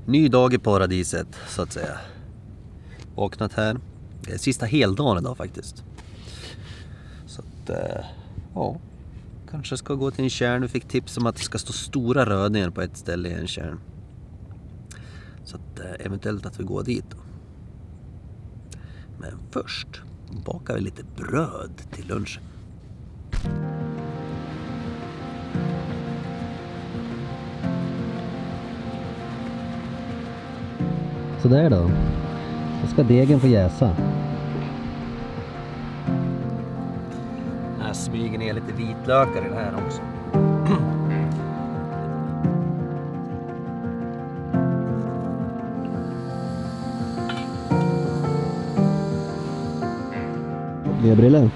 Ny dag i paradiset, så att säga. Vaknat här. Det är sista heldagen idag faktiskt. Så att, ja. Kanske ska gå till en kärn. Vi fick tips om att det ska stå stora rödingar på ett ställe i en kärn. Så att eventuellt att vi går dit då. Men först bakar vi lite bröd till lunchen. Så där då. Då ska degen få jäsa. Jag smyger ner lite vitlökar i det här också. V-brillen.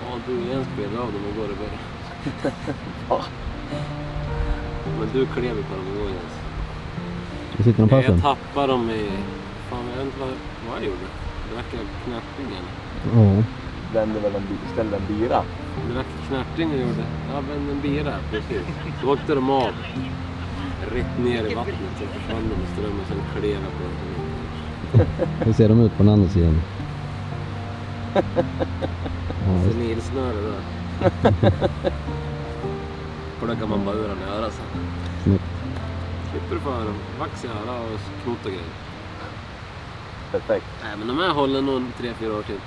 Ja, du igen spelade av dem igår i början. Men du klev ju på dem igår, Jens. Vi sitter på passen. Jag tappade dem i... Fan, jag vet inte vad jag gjorde. Det verkar knäppingen. Ja. Ställde en bira. Det verkar knäppingen gjorde. Ja, men en bira, precis. Då åkte de av. Rätt ner i vattnet. Så försvann de i strömmen. Sen klev jag på dem. Hur ser de ut på den andra sidan? Senilsnöre då. Och då kan man bara ur den i örat sen. Slipper du för vax i örat och knot och grejer. Perfekt. Nej, men de här håller nog 3-4 år till.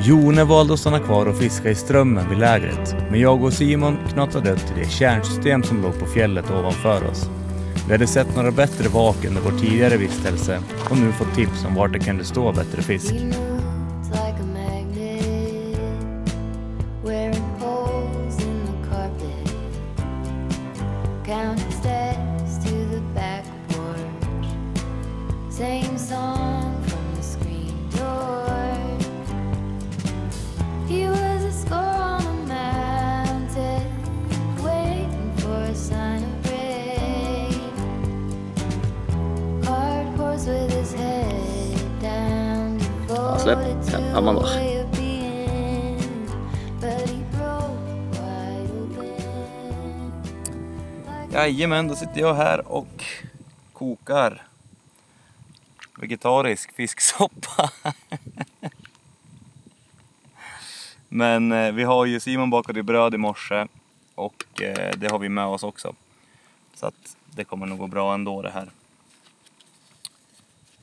Jone valde att stanna kvar och fiska i strömmen vid lägret, men jag och Simon knattade upp till det kärnsystem som låg på fjället ovanför oss. Vi hade sett några bättre vak under vår tidigare vistelse och nu fått tips om vart det kunde stå bättre fisk. Släpp Amanda. Jajamän, då sitter jag här och kokar vegetarisk fisksoppa. Men vi har ju Simon bakade bröd i morse och det har vi med oss också. Så att det kommer nog gå bra ändå det här.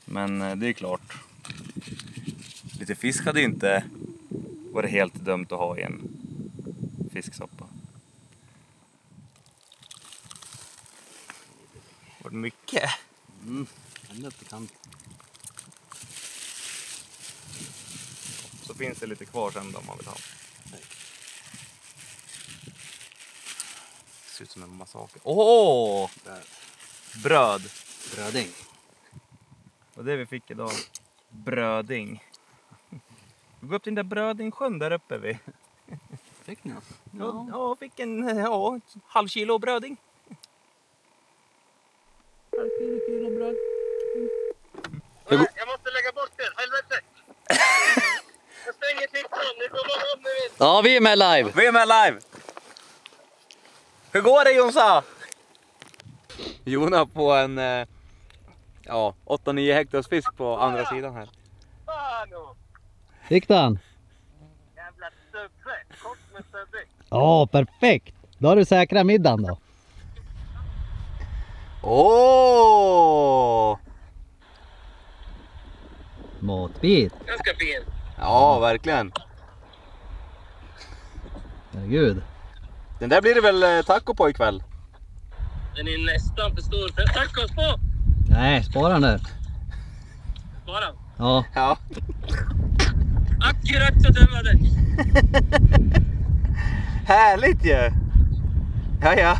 Men det är klart. Lite fisk hade inte varit helt dumt att ha i en fisksoppa. Var det mycket? Ända upp i kanten. Så finns det lite kvar sen om man vill ha. Det ser ut som en massa saker. Åh! Bröd. Bröding. Och det vi fick idag. Bröding. Vi går upp till den där brödingsjön där uppe vi. Fick ni? Ja, fick en halv kilo bröding. Kilo bröd. Jag måste lägga bort det, helvete! Jag stänger TikTok, ni får vara om ni vill. Ja, vi är med live. Vi är med live. Hur går det Jonsa? Jona på en 8-9 hektars fisk på andra sidan här. Gick den? Jävla stubbe, kort med stubbe. Ja, perfekt. Då har du säkrat middagen då. Åh! Matbit. Ganska fin. Ja, verkligen. Herregud. Den där blir det väl taco på ikväll? Den är nästan för stor för tacos på. Nej, spara den där. Bara. Ja. Ja. Akkurat så dömade. Härligt ju! Ja.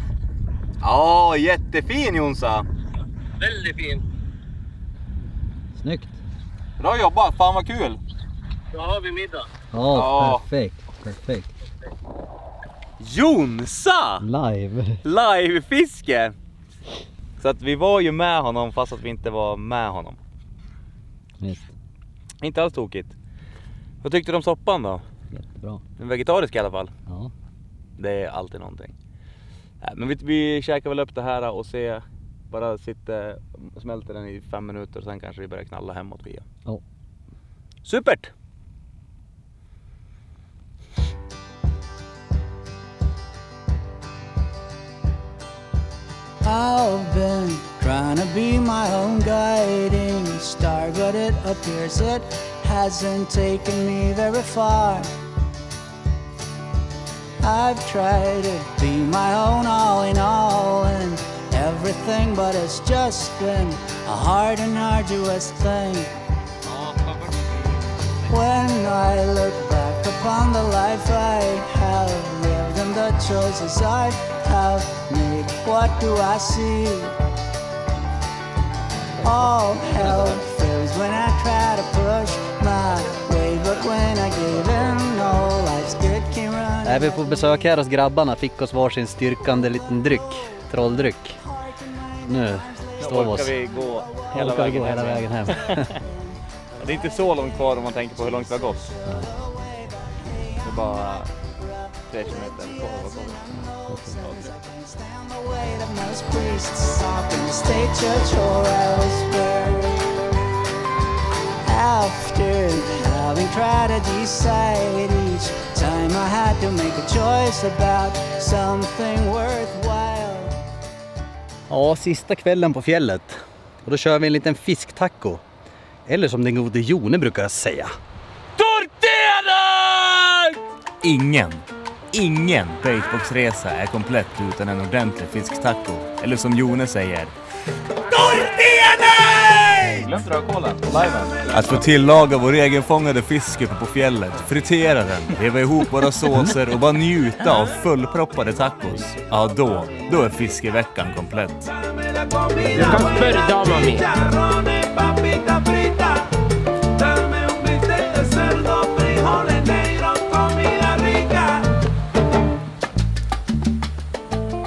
Ja, jättefin Jonsa. Väldigt fin. Snyggt. Bra jobbat, fan vad kul. Då har vi middag. Ja, perfekt. Jonsa! Live-fiske! Så att vi var ju med honom fast att vi inte var med honom. Visst. Inte alls tokigt. Vad tyckte du om soppan då? Jättebra. En vegetarisk i alla fall. Ja. Det är alltid någonting. Men vi käkar väl upp det här och se. Bara sitta och smälter den i 5 minuter och sen kanske vi börjar knalla hemåt via. Ja. Supert! I've been trying to be my own guiding star, but it appears it hasn't taken me very far. I've tried to be my own all in all and everything, but it's just been a hard and arduous thing. When I look back upon the life I have lived and the choices I have made, what do I see? All hell fails when I try to push my way, but when I gave in, no life's good came running. Är vi på besök här hos grabbarna, fick oss varsin styrkande liten dryck, trolldryck. Nu står vi oss. Vi gå hela vägen hem. Det är inte så långt kvar om man tänker på hur långt vi har gått. Det är bara 3 kilometer. Vad kommer After having tried to decide each time I had to make a choice about something worthwhile. Ja, sista kvällen på fjället. Och då kör vi en liten fisktaco. Eller som den gode Jone brukar säga. Ingen baitboxresa är komplett utan en ordentlig fisktaco. Eller som Jone säger. Glömde du ha kolan? Liven. Att få tillaga vår egenfångade fisk uppe på fjället, fritera den, veva ihop våra såser och bara njuta av fullproppade tacos. Ja, då är fiskeveckan komplett. Du kan spöra damen min.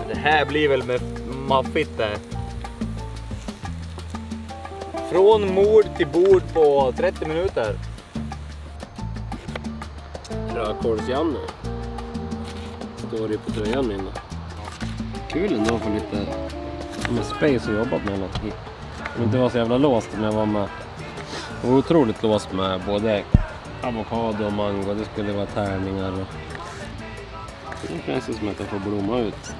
Det här blir väl med maffigt där. Från mord till bord på 30 minuter. Rödkålsjanne. Står det på tröjan min. Kul ändå för lite med space och jobbat med något. Om inte var så jävla låst men jag var med. Jag var otroligt låst med både avokado och mango. Det skulle vara tärningar. Och det känns som att jag får blomma ut.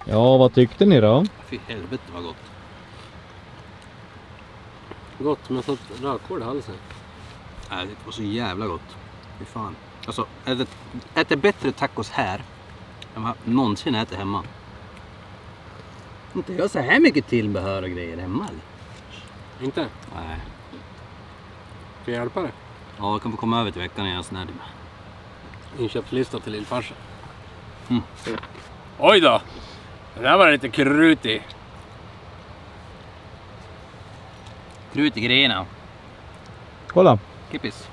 Ja, vad tyckte ni då? Fy helvete vad gott. Gott, men jag har fått rödkål i halsen. Nej, det var så jävla gott. Fy fan. Alltså, äter bättre tacos här än vad jag någonsin äter hemma. Inte jag så här mycket tillbehör och grejer hemma, eller? Inte? Nej. Ska jag hjälpa dig? Ja, jag kan få komma över till veckan när jag är snäll. Inköpslista till lillfarsa. Mm. Oj då! Det där var lite krut i. Krut i grejerna. Kolla. Kippis.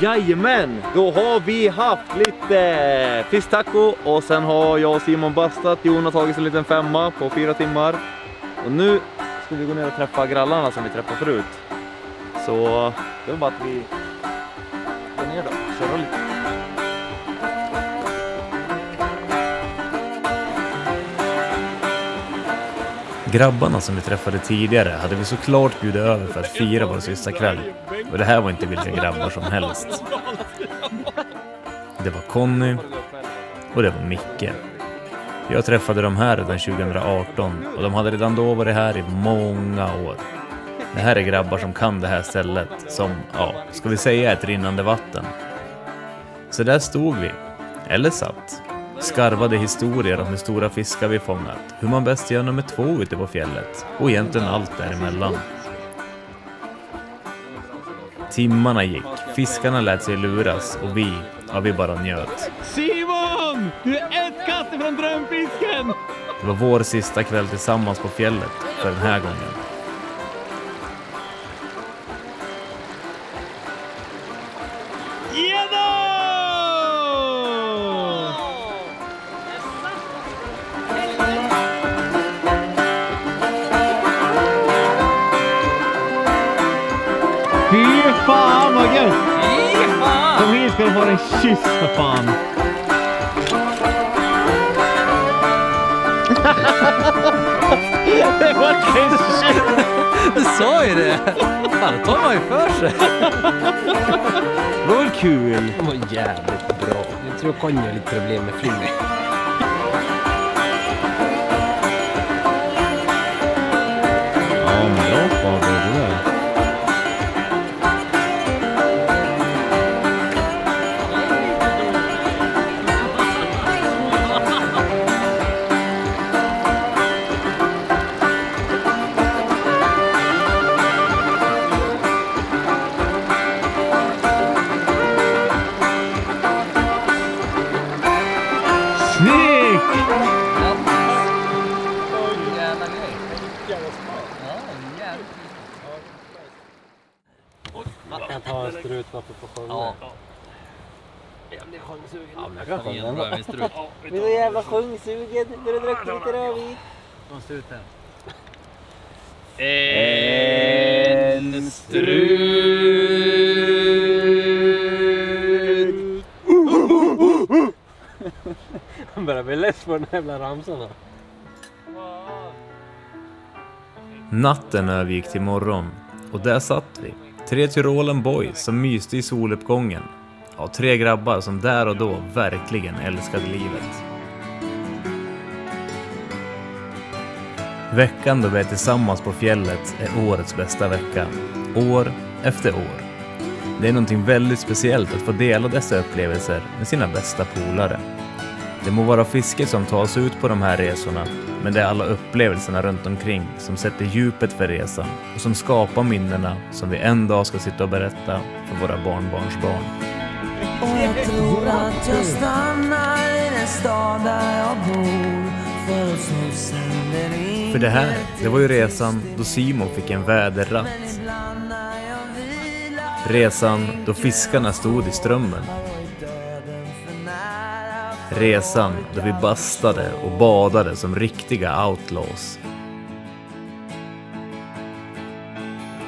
Jajamän, då har vi haft lite fisktaco och sen har jag och Simon bastat. Jon har tagit en liten 5 på 4 timmar. Och nu ska vi gå ner och träffa grallarna som vi träffade förut. Så det var bara att vi går ner då, köra lite. Grabbarna som vi träffade tidigare hade vi såklart bjudit över för att fira vår sista kväll. Och det här var inte vilka grabbar som helst. Det var Conny och det var Micke. Jag träffade dem här redan 2018 och de hade redan då varit här i många år. Det här är grabbar som kan det här stället som, ja, ska vi säga ett rinnande vatten. Så där stod vi, eller satt. Skarvade historier om hur stora fiskar vi fångat, hur man bäst gör nummer 2 ute på fjället och egentligen allt däremellan. Timmarna gick, fiskarna lät sig luras och vi bara njöt. Simon! Du är ett kast från drömfisken! Det var vår sista kväll tillsammans på fjället för den här gången. Fy fan vad gött! Kom hit ska du få en kyss för fan. Det var en kyss! Du sa ju det! Fan, då tar man ju för sig. Det var kul. Det var jävligt bra. Jag tror Conny har lite problem med flyg. Ja, men bra Fabian, det där. Jag tar en strut varför på sjunga. Ja. Jag blir sjungsugen. Ja, men jag kan ge en bra strut. Blir du jävla sjungsugen när du drack lite rödvin? Ta en strut här. En strut. Han börjar bli less på den här jävla ramsarna. Natten övergick till morgon och där satt vi. 3 Tyrolen boys som myste i soluppgången. Ja, 3 grabbar som där och då verkligen älskade livet. Veckan då vi är tillsammans på fjället är årets bästa vecka. År efter år. Det är någonting väldigt speciellt att få dela dessa upplevelser med sina bästa polare. Det må vara fisket som tar oss ut på de här resorna, men det är alla upplevelserna runt omkring som sätter djupet för resan och som skapar minnena som vi en dag ska sitta och berätta för våra barnbarnsbarn. Jag tror att jag stannar i den stad där jag bor för att slå sönder in. För det här, det var ju resan då Simon fick en väderratt. Resan då fiskarna stod i strömmen. Resan då vi bastade och badade som riktiga outlaws.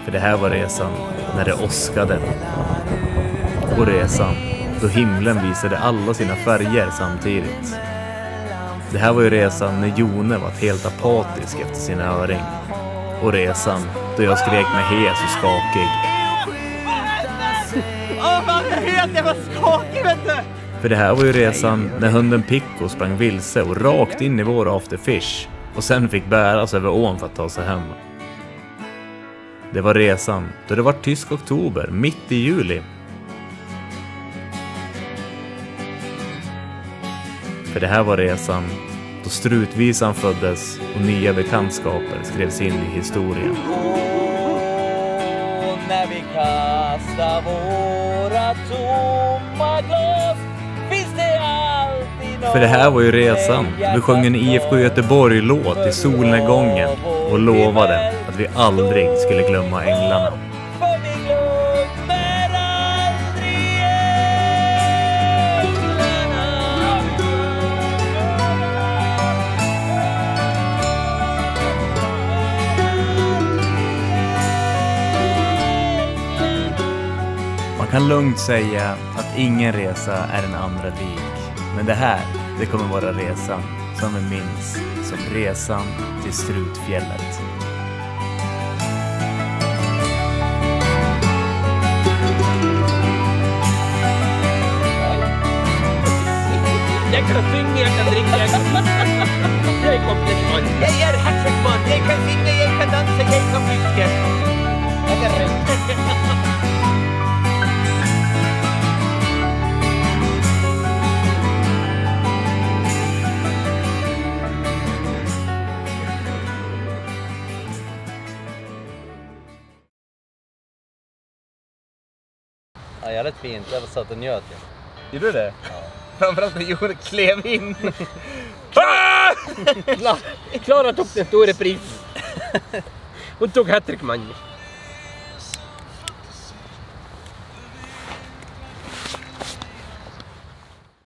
För det här var resan när det åskade. Och resan då himlen visade alla sina färger samtidigt. Det här var ju resan när Jone var helt apatisk efter sin öring. Och resan då jag skrek mig hes och skakig. Vad het, jag var skakig, vet du! För det här var ju resan när hunden Pico sprang vilse och rakt in i vår afterfish och sen fick bäras över ån för att ta sig hem. Det var resan då det var tysk oktober, mitt i juli. För det här var resan då strutvisan föddes och nya bekantskaper skrevs in i historien. Och när vi kastar våra tomma glas finns det alltid någon. För det här var ju resan. Vi sjöng en IFK Göteborg-låt i solnedgången och lovade att vi aldrig skulle glömma änglarna. För vi glömmer aldrig änglarna. Man kan lugnt säga att ingen resa är den andra lik. Men det här, det kommer vara resan som vi minns som resan till Strutfjället. Jag kan synga, jag kan dricka, jag är komplett man. Jag är hacksackman, jag kan synga, jag kan dansa, jag kan fiska. Jag kan rätta. Ja, jävligt fint. Jag satt och njöt. Gjorde du det? Ja. Framförallt när Jon klev in. Klara tog den stora pris. Hon tog hattrick, man.